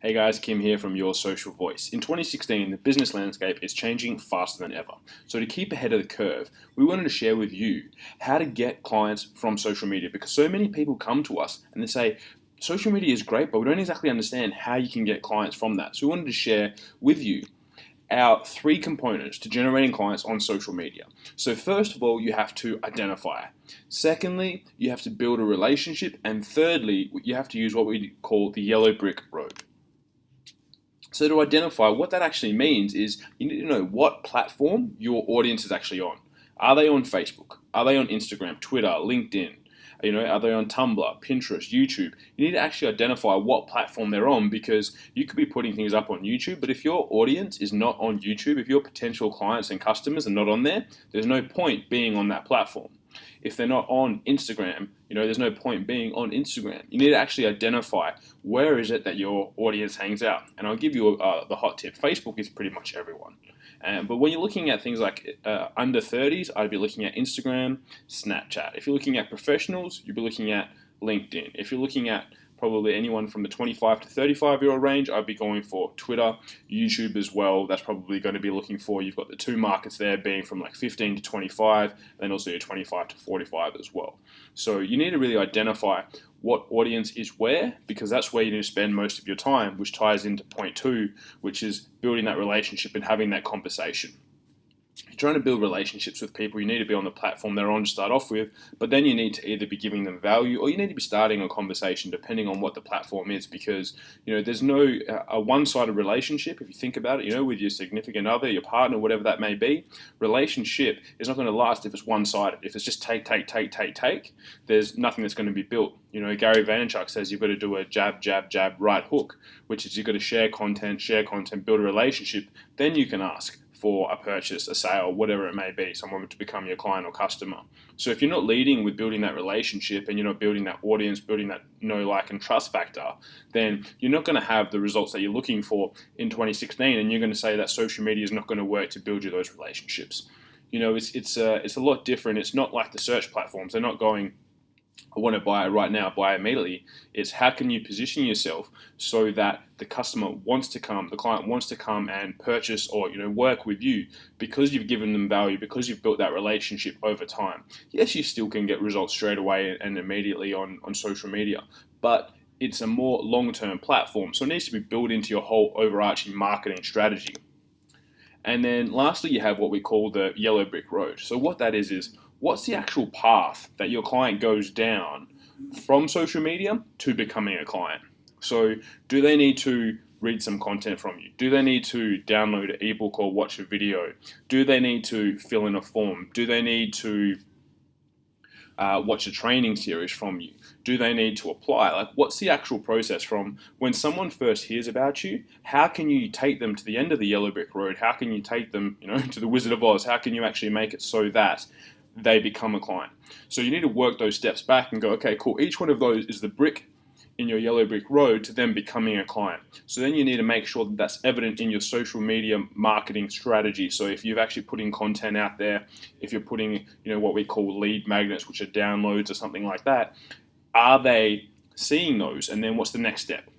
Hey guys, Kim here from Your Social Voice. In 2016, the business landscape is changing faster than ever. So to keep ahead of the curve, we wanted to share with you how to get clients from social media, because so many people come to us and they say, social media is great, but we don't exactly understand how you can get clients from that. So we wanted to share with you our 3 components to generating clients on social media. So first of all, you have to identify. Secondly, you have to build a relationship. And thirdly, you have to use what we call the yellow brick road. So to identify, what that actually means is you need to know what platform your audience is actually on. Are they on Facebook? Are they on Instagram, Twitter, LinkedIn? Are they on Tumblr, Pinterest, YouTube? You need to actually identify what platform they're on, because you could be putting things up on YouTube, but if your audience is not on YouTube, if your potential clients and customers are not on there, there's no point being on that platform. If they're not on Instagram, there's no point being on Instagram. You need to actually identify where is it that your audience hangs out. And I'll give you the hot tip. Facebook is pretty much everyone. But when you're looking at things like under 30s, I'd be looking at Instagram, Snapchat. If you're looking at professionals, you'd be looking at LinkedIn. If you're looking at probably anyone from the 25 to 35-year-old range, I'd be going for Twitter, YouTube as well. That's probably going to be looking for, you've got the 2 markets there being from like 15 to 25, and also your 25 to 45 as well. So you need to really identify what audience is where, because that's where you need to spend most of your time, which ties into point 2, which is building that relationship and having that conversation. If you're trying to build relationships with people, you need to be on the platform they're on to start off with, but then you need to either be giving them value, or you need to be starting a conversation depending on what the platform is, because there's no a one-sided relationship. If you think about it, with your significant other, your partner, whatever that may be, relationship is not going to last if it's one-sided. If it's just take, there's nothing that's going to be built. Gary Vaynerchuk says you've got to do a jab, jab, jab, right hook, which is you've got to share content, build a relationship, then you can ask for a purchase, a sale, whatever it may be, someone to become your client or customer. So if you're not leading with building that relationship, and you're not building that audience, building that know, like, and trust factor, then you're not going to have the results that you're looking for in 2016, and you're going to say that social media is not going to work to build you those relationships. It's a lot different. It's not like the search platforms. They're not going, I want to buy it right now, buy immediately. It's how can you position yourself so that the customer wants to come, the client wants to come and purchase or work with you, because you've given them value, because you've built that relationship over time. Yes, you still can get results straight away and immediately on social media, but it's a more long-term platform, so it needs to be built into your whole overarching marketing strategy. And then lastly, you have what we call the yellow brick road. So what that is what's the actual path that your client goes down from social media to becoming a client? So do they need to read some content from you? Do they need to download an ebook or watch a video? Do they need to fill in a form? Do they need to watch a training series from you? Do they need to apply? Like, what's the actual process from when someone first hears about you? How can you take them to the end of the yellow brick road? How can you take them, to the Wizard of Oz? How can you actually make it so that they become a client? So you need to work those steps back and go, okay, cool. Each one of those is the brick in your yellow brick road to them becoming a client. So then you need to make sure that that's evident in your social media marketing strategy. So if you've actually putting content out there, if you're putting, what we call lead magnets, which are downloads or something like that, are they seeing those? And then what's the next step?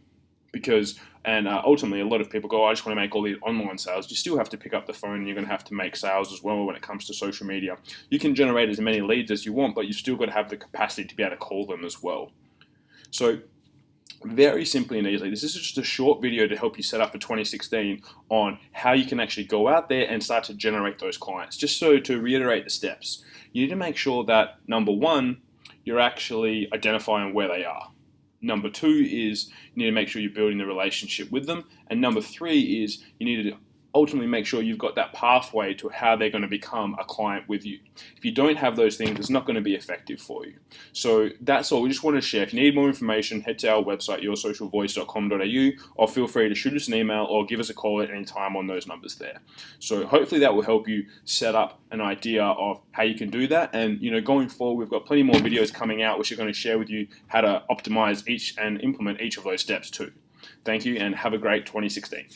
Because ultimately, a lot of people go, I just want to make all these online sales. You still have to pick up the phone, and you're going to have to make sales as well when it comes to social media. You can generate as many leads as you want, but you still got to have the capacity to be able to call them as well. So very simply and easily, this is just a short video to help you set up for 2016 on how you can actually go out there and start to generate those clients. Just so to reiterate the steps, you need to make sure that, number 1, you're actually identifying where they are. Number 2 is you need to make sure you're building the relationship with them. And number 3 is you need to ultimately make sure you've got that pathway to how they're going to become a client with you. If you don't have those things, it's not going to be effective for you. So that's all. We just want to share. If you need more information, head to our website, yoursocialvoice.com.au, or feel free to shoot us an email or give us a call at any time on those numbers there. So hopefully that will help you set up an idea of how you can do that. And going forward, we've got plenty more videos coming out which are going to share with you how to optimize each and implement each of those steps too. Thank you, and have a great 2016.